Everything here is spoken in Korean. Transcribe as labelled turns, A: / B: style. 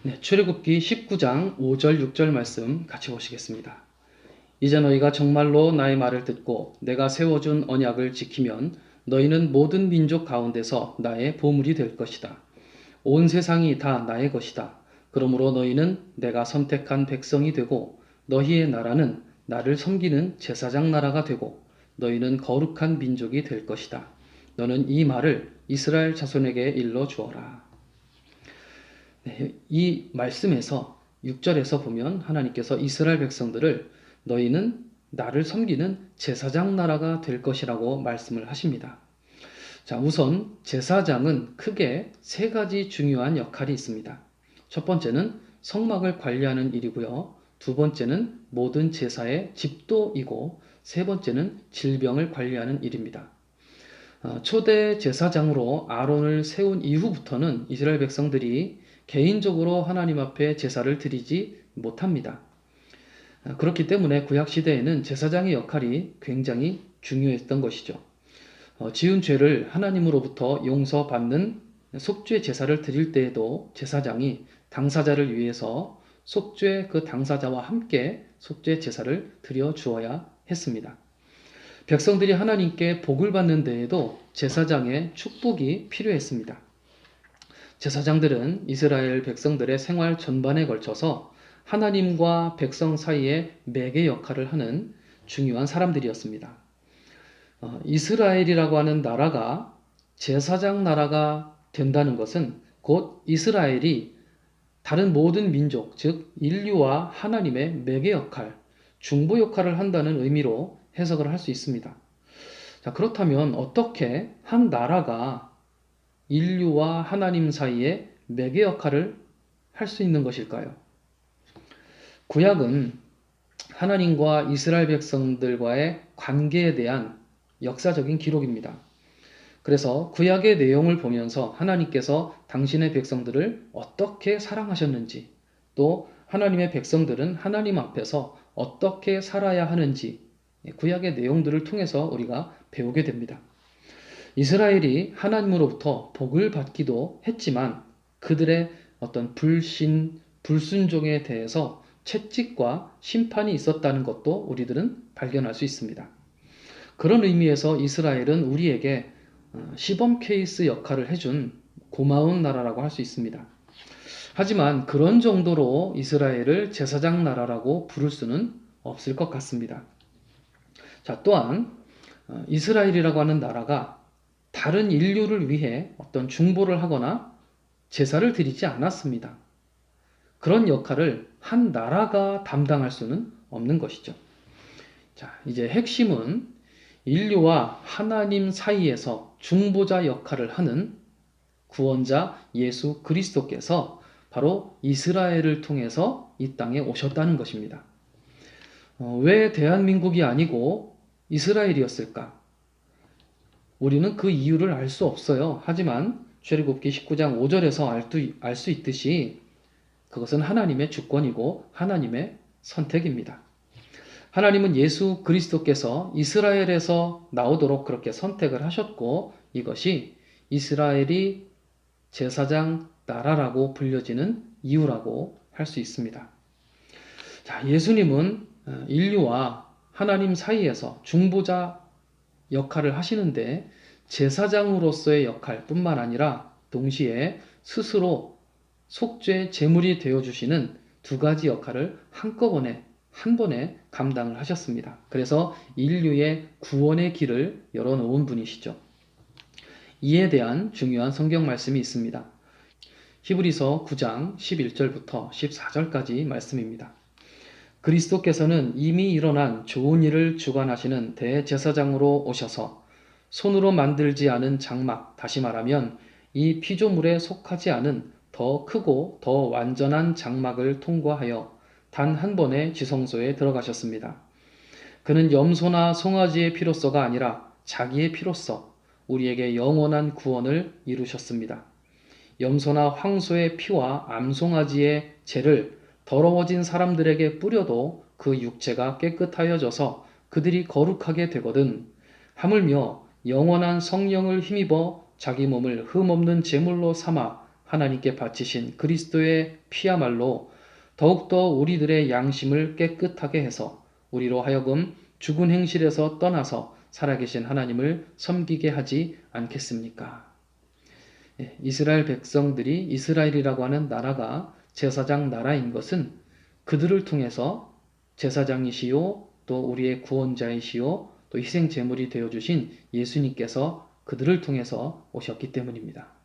A: 네, 출애굽기 19장 5절 6절 말씀 같이 보시겠습니다. 이제 너희가 정말로 나의 말을 듣고 내가 세워준 언약을 지키면 너희는 모든 민족 가운데서 나의 보물이 될 것이다. 온 세상이 다 나의 것이다. 그러므로 너희는 내가 선택한 백성이 되고 너희의 나라는 나를 섬기는 제사장 나라가 되고 너희는 거룩한 민족이 될 것이다. 너는 이 말을 이스라엘 자손에게 일러 주어라. 네, 이 말씀에서 6절에서 보면 하나님께서 이스라엘 백성들을 너희는 나를 섬기는 제사장 나라가 될 것이라고 말씀을 하십니다. 자, 우선 제사장은 크게 세 가지 중요한 역할이 있습니다. 첫 번째는 성막을 관리하는 일이고요. 두 번째는 모든 제사의 집도이고 세 번째는 질병을 관리하는 일입니다. 초대 제사장으로 아론을 세운 이후부터는 이스라엘 백성들이 개인적으로 하나님 앞에 제사를 드리지 못합니다. 그렇기 때문에 구약시대에는 제사장의 역할이 굉장히 중요했던 것이죠. 지은 죄를 하나님으로부터 용서받는 속죄 제사를 드릴 때에도 제사장이 당사자를 위해서 속죄 그 당사자와 함께 속죄 제사를 드려 주어야 했습니다. 백성들이 하나님께 복을 받는 데에도 제사장의 축복이 필요했습니다. 제사장들은 이스라엘 백성들의 생활 전반에 걸쳐서 하나님과 백성 사이에 매개 역할을 하는 중요한 사람들이었습니다. 이스라엘이라고 하는 나라가 제사장 나라가 된다는 것은 곧 이스라엘이 다른 모든 민족, 즉 인류와 하나님의 매개 역할, 중보 역할을 한다는 의미로 해석을 할 수 있습니다. 자, 그렇다면 어떻게 한 나라가 인류와 하나님 사이에 매개 역할을 할 수 있는 것일까요? 구약은 하나님과 이스라엘 백성들과의 관계에 대한 역사적인 기록입니다. 그래서 구약의 내용을 보면서 하나님께서 당신의 백성들을 어떻게 사랑하셨는지, 또 하나님의 백성들은 하나님 앞에서 어떻게 살아야 하는지 구약의 내용들을 통해서 우리가 배우게 됩니다. 이스라엘이 하나님으로부터 복을 받기도 했지만 그들의 어떤 불순종에 대해서 채찍과 심판이 있었다는 것도 우리들은 발견할 수 있습니다. 그런 의미에서 이스라엘은 우리에게 시범 케이스 역할을 해준 고마운 나라라고 할 수 있습니다. 하지만 그런 정도로 이스라엘을 제사장 나라라고 부를 수는 없을 것 같습니다. 자, 또한 이스라엘이라고 하는 나라가 다른 인류를 위해 어떤 중보를 하거나 제사를 드리지 않았습니다. 그런 역할을 한 나라가 담당할 수는 없는 것이죠. 자, 이제 핵심은 인류와 하나님 사이에서 중보자 역할을 하는 구원자 예수 그리스도께서 바로 이스라엘을 통해서 이 땅에 오셨다는 것입니다. 왜 대한민국이 아니고 이스라엘이었을까? 우리는 그 이유를 알 수 없어요. 하지만 출애굽기 19장 5절에서 알 수 있듯이 그것은 하나님의 주권이고 하나님의 선택입니다. 하나님은 예수 그리스도께서 이스라엘에서 나오도록 그렇게 선택을 하셨고 이것이 이스라엘이 제사장 나라라고 불려지는 이유라고 할 수 있습니다. 자, 예수님은 인류와 하나님 사이에서 중보자 역할을 하시는데 제사장으로서의 역할뿐만 아니라 동시에 스스로 속죄 제물이 되어주시는 두 가지 역할을 한꺼번에 한 번에 감당을 하셨습니다. 그래서 인류의 구원의 길을 열어놓은 분이시죠. 이에 대한 중요한 성경 말씀이 있습니다. 히브리서 9장 11절부터 14절까지 말씀입니다. 그리스도께서는 이미 일어난 좋은 일을 주관하시는 대제사장으로 오셔서 손으로 만들지 않은 장막, 다시 말하면 이 피조물에 속하지 않은 더 크고 더 완전한 장막을 통과하여 단 한 번의 지성소에 들어가셨습니다. 그는 염소나 송아지의 피로서가 아니라 자기의 피로서 우리에게 영원한 구원을 이루셨습니다. 염소나 황소의 피와 암송아지의 죄를 더러워진 사람들에게 뿌려도 그 육체가 깨끗하여져서 그들이 거룩하게 되거든 하물며 영원한 성령을 힘입어 자기 몸을 흠없는 제물로 삼아 하나님께 바치신 그리스도의 피야말로 더욱더 우리들의 양심을 깨끗하게 해서 우리로 하여금 죽은 행실에서 떠나서 살아계신 하나님을 섬기게 하지 않겠습니까? 이스라엘 백성들이 이스라엘이라고 하는 나라가 제사장 나라인 것은 그들을 통해서 제사장이시요 또 우리의 구원자이시요 또 희생 제물이 되어 주신 예수님께서 그들을 통해서 오셨기 때문입니다.